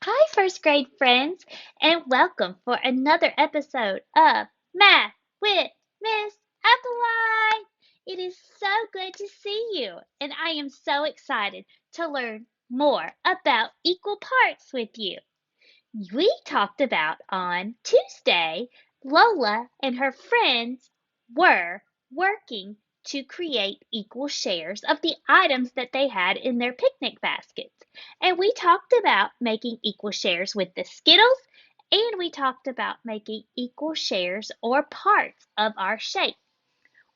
Hi, first grade friends, and welcome for another episode of Math with Miss Applewhite. It is so good to see you, and I am so excited to learn more about equal parts with you. We talked about on Tuesday, Lola and her friends were working to create equal shares of the items that they had in their picnic baskets. And we talked about making equal shares with the Skittles, and we talked about making equal shares or parts of our shape.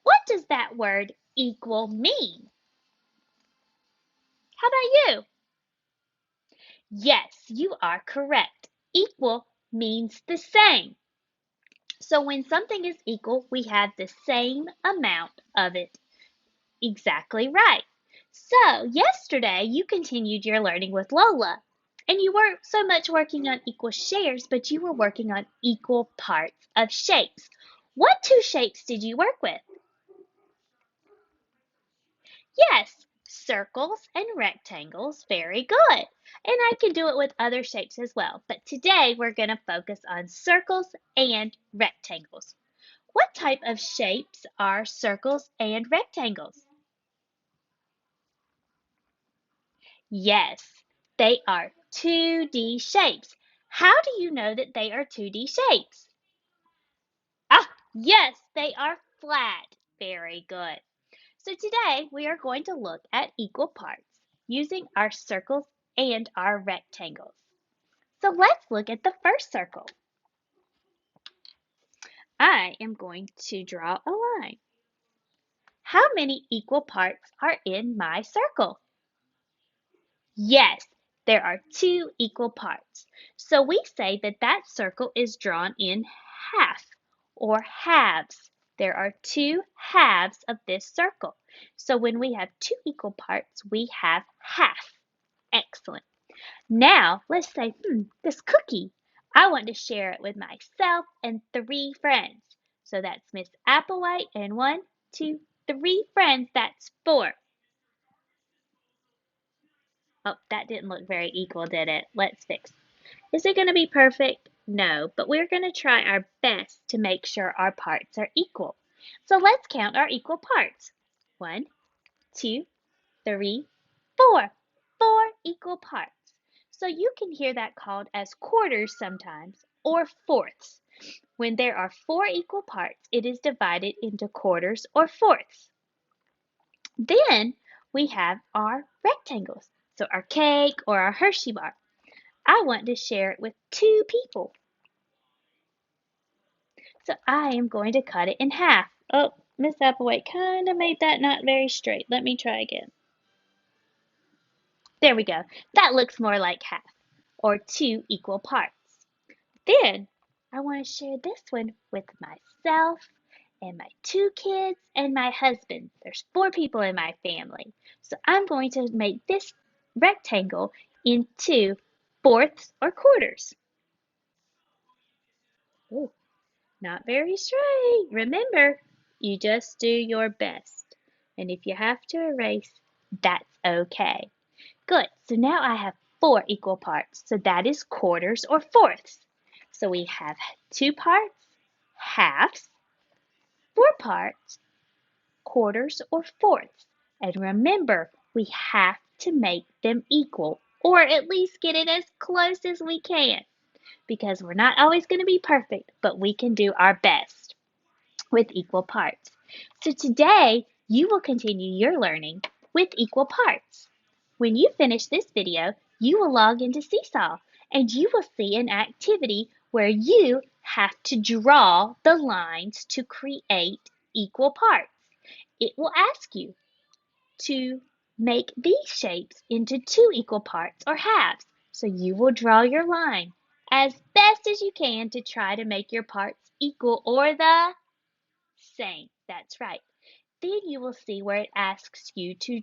What does that word equal mean? How about you? Yes, you are correct. Equal means the same. So when something is equal, we have the same amount of it. Exactly right. So yesterday you continued your learning with Lola, and you weren't so much working on equal shares, but you were working on equal parts of shapes. What two shapes did you work with? Yes, circles and rectangles. Very good. And I can do it with other shapes as well, but today we're going to focus on circles and rectangles. What type of shapes are circles and rectangles? Yes, they are 2D shapes. How do you know that they are 2D shapes? Ah, yes, they are flat. Very good. So today we are going to look at equal parts using our circles and our rectangles. So let's look at the first circle. I am going to draw a line. How many equal parts are in my circle? Yes, there are two equal parts. So we say that that circle is drawn in half or halves. There are two halves of this circle. So when we have two equal parts, we have half. Excellent. Now let's say, this cookie, I want to share it with myself and three friends. So that's Miss Applewhite and one, two, three friends. That's four. Oh, that didn't look very equal, did it? Let's fix. Is it going to be perfect? No, but we're going to try our best to make sure our parts are equal. So let's count our equal parts. One, two, three, four. Four equal parts. So you can hear that called as quarters sometimes, or fourths. When there are four equal parts, it is divided into quarters or fourths. Then we have our rectangles. So our cake or our Hershey bar. I want to share it with two people. So I am going to cut it in half. Oh, Miss Applewhite kind of made that not very straight. Let me try again. There we go. That looks more like half, or two equal parts. Then I want to share this one with myself and my two kids and my husband. There's four people in my family. So I'm going to make this rectangle into fourths or quarters. Ooh, not very straight. Remember, you just do your best. And if you have to erase, that's okay. Good. So now I have four equal parts. So that is quarters or fourths. So we have two parts, halves, four parts, quarters or fourths. And remember, we have to make them equal, or at least get it as close as we can, because we're not always going to be perfect, but we can do our best with equal parts. So today, you will continue your learning with equal parts. When you finish this video, you will log into Seesaw and you will see an activity where you have to draw the lines to create equal parts. It will ask you to make these shapes into two equal parts or halves. So you will draw your line as best as you can to try to make your parts equal or the same. That's right. Then you will see where it asks you to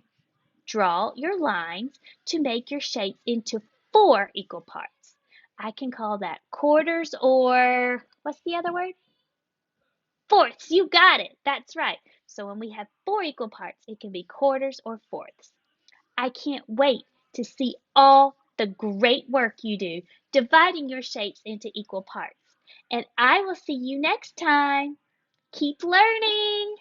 draw your lines to make your shapes into four equal parts. I can call that quarters or what's the other word? Fourths. You got it. That's right. So when we have four equal parts, it can be quarters or fourths. I can't wait to see all the great work you do dividing your shapes into equal parts. And I will see you next time. Keep learning!